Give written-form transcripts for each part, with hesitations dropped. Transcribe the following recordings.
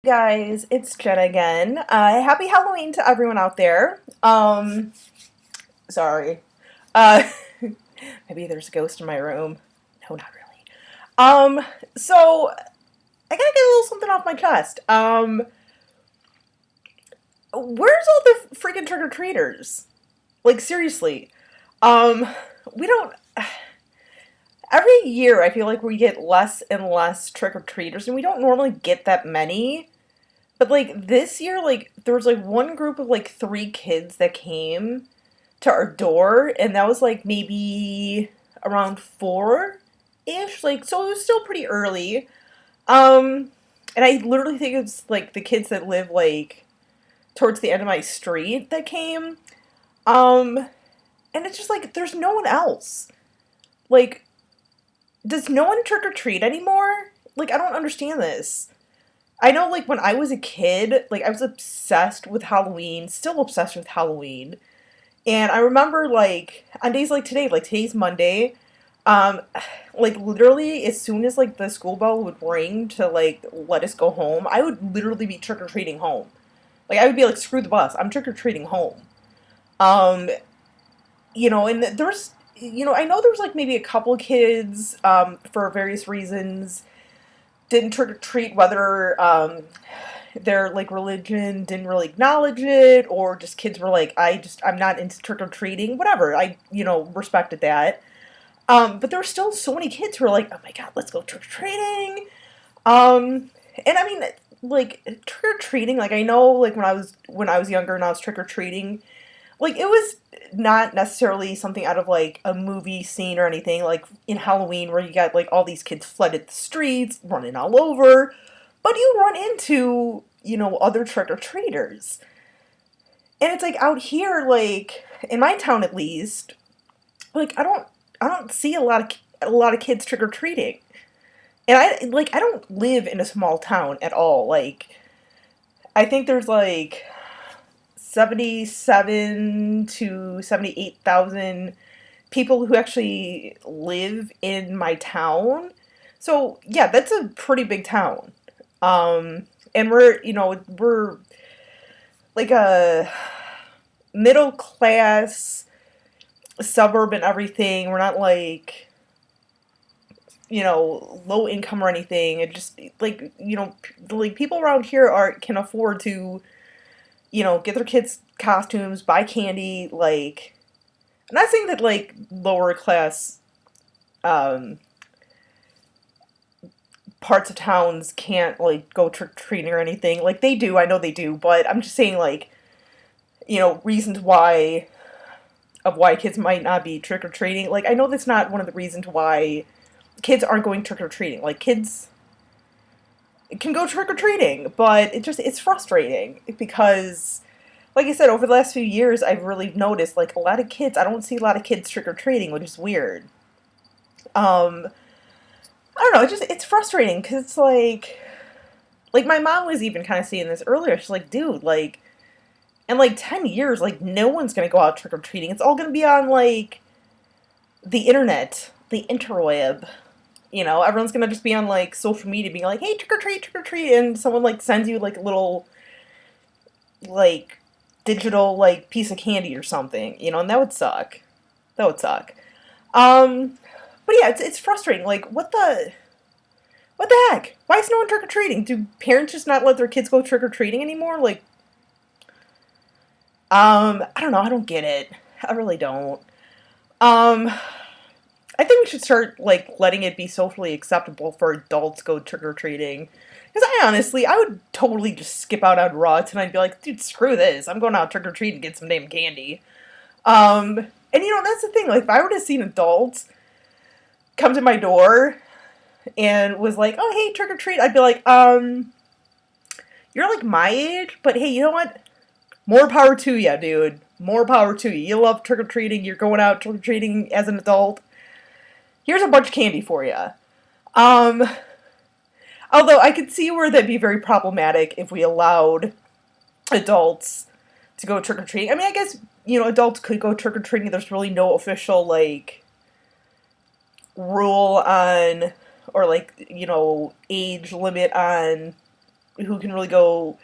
Guys, it's Jenna again. Happy Halloween to everyone out there. Sorry. Uh, maybe there's a ghost in my room. No, not really. So I gotta get a little something off my chest. Where's all the freaking trick-or-treaters? Like, seriously. Um, we don't. Every year, I feel like we get less and less trick-or-treaters, and we don't normally get that many. But like this year, like there was like one group of like three kids that came to our door, and that was like maybe around four-ish. Like so it was still pretty early. Um and I literally think it's like the kids that live like towards the end of my street that came. Um and it's just like there's no one else. Like, does no one trick or treat anymore? Like I don't understand this. I know, like, when I was a kid, like, I was obsessed with Halloween, still obsessed with Halloween. And I remember, like, on days like today's Monday, um, like, literally, as soon as, like, the school bell would ring to, like, let us go home, I would literally be trick-or-treating home. Like, I would be like, screw the bus, I'm trick-or-treating home. Um, and there's, I know there was, like, maybe a couple kids, for various reasons, didn't trick or treat, whether their like religion didn't really acknowledge it, or just kids were like, I'm not into trick or treating, whatever. I respected that. But there were still so many kids who were like, oh my god, let's go trick or treating. And I mean, like trick or treating, like I know, like when I was younger and I was trick or treating, like it was not necessarily something out of like a movie scene or anything like in Halloween where you got like all these kids flooded the streets running all over, but you run into other trick-or-treaters. And it's like out here, like in my town at least, like I don't see a lot of kids trick-or-treating. And I don't live in a small town at all. Like I think there's like 77 to 78,000 people who actually live in my town. So, yeah, that's a pretty big town. And we're like a middle class suburb and everything. We're not like, low income or anything. It just like, like people around here are can afford to get their kids costumes, buy candy, like I'm not saying that like lower class um parts of towns can't like go trick or treating or anything. Like they do, I know they do, but I'm just saying like, reasons why kids might not be trick or treating. Like I know that's not one of the reasons why kids aren't going trick or treating. Like kids can go trick or treating, but it's frustrating because like I said, over the last few years, I've really noticed like a lot of kids. I don't see a lot of kids trick or treating, which is weird. Um, I don't know. It's frustrating because it's like my mom was even kind of seeing this earlier. She's like, dude, like in like 10 years, like no one's gonna go out trick or treating. It's all gonna be on like the internet, the interweb. Everyone's gonna just be on like social media, being like, hey, trick or treat, and someone like sends you like a little like digital like piece of candy or something, and that would suck. That would suck. Um, but yeah, it's frustrating. Like, what the heck? Why is no one trick or treating? Do parents just not let their kids go trick or treating anymore? Like, I don't know. I don't get it. I really don't. Um, I think we should start like letting it be socially acceptable for adults to go trick or treating. Because I would totally just skip out on Raw tonight and be like, dude, screw this. I'm going out trick or treat and get some damn candy. And that's the thing. Like, if I were to see an adult come to my door and was like, oh, hey, trick or treat, I'd be like, you're like my age, but hey, you know what? More power to you, dude. More power to you. You love trick or treating. You're going out trick or treating as an adult. Here's a bunch of candy for you. Um, Although I could see where that'd be very problematic if we allowed adults to go trick or treating. I mean, I guess adults could go trick or treating. There's really no official like rule on or like age limit on who can really go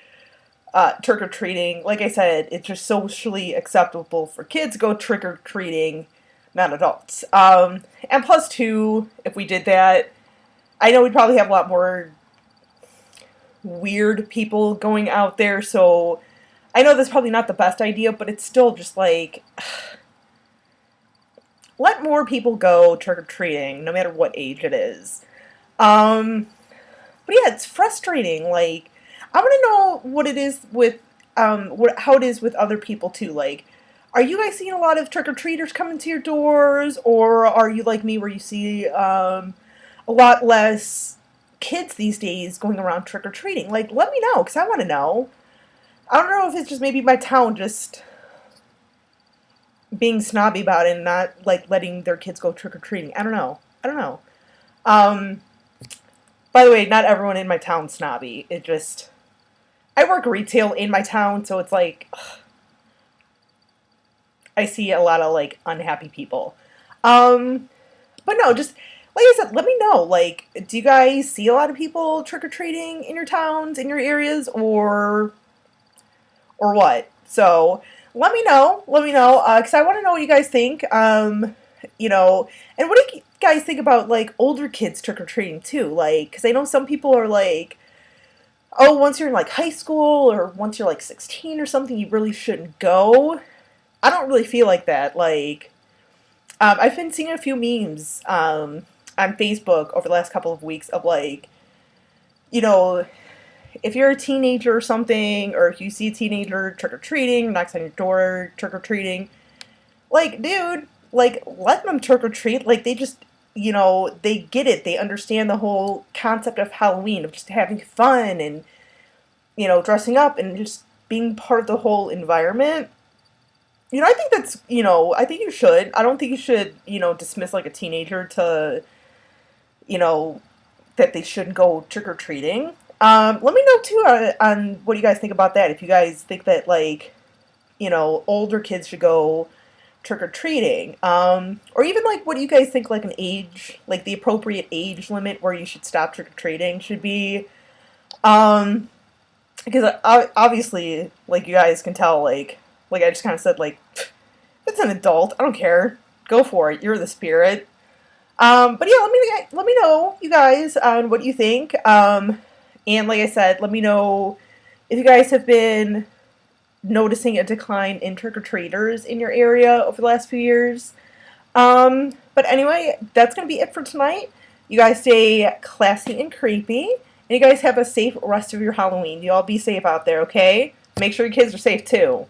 trick or treating. Like I said, it's just socially acceptable for kids to go trick or treating, not adults. And plus, two, if we did that, I know we'd probably have a lot more weird people going out there. So I know that's probably not the best idea, but it's still just like, let more people go trick or treating, no matter what age it is. But yeah, it's frustrating. Like, I want to know what it is with, how it is with other people too. Like, are you guys seeing a lot of trick or treaters coming to your doors, or are you like me, where you see a lot less kids these days going around trick or treating? Like, let me know, because I want to know. I don't know if it's just maybe my town just being snobby about it and not like letting their kids go trick or treating. I don't know. I don't know. By the way, not everyone in my town's snobby. It just, I work retail in my town, so it's like, ugh, I see a lot of like unhappy people. But no, just like I said, let me know. Like, do you guys see a lot of people trick or treating in your towns, in your areas, or what? So let me know. Let me know, because I want to know what you guys think. You know, and what do you guys think about like older kids trick or treating too? Like, because I know some people are like, oh, once you're in like high school or once you're like 16 or something, you really shouldn't go. I don't really feel like that. Like, I've been seeing a few memes on Facebook over the last couple of weeks of like, you know, if you're a teenager or something, or if you see a teenager trick or treating, knocks on your door trick or treating, like, dude, like, let them trick or treat. Like, they just, you know, they get it. They understand the whole concept of Halloween, of just having fun and, you know, dressing up and just being part of the whole environment. You know, I think that's, you know, I think you should. I don't think you should, you know, dismiss like a teenager to, you know, that they shouldn't go trick or treating. Let me know too on what you guys think about that. If you guys think that like, you know, older kids should go trick or treating, or even like what do you guys think like an age, like the appropriate age limit where you should stop trick or treating should be. Because obviously, like you guys can tell, like I just kind of said, like, if it's an adult, I don't care, go for it. You're the spirit. But yeah, let me know, you guys, on what you think. And like I said, let me know if you guys have been noticing a decline in trick-or-treaters in your area over the last few years. But anyway, that's going to be it for tonight. You guys stay classy and creepy. And you guys have a safe rest of your Halloween. You all be safe out there, okay? Make sure your kids are safe, too.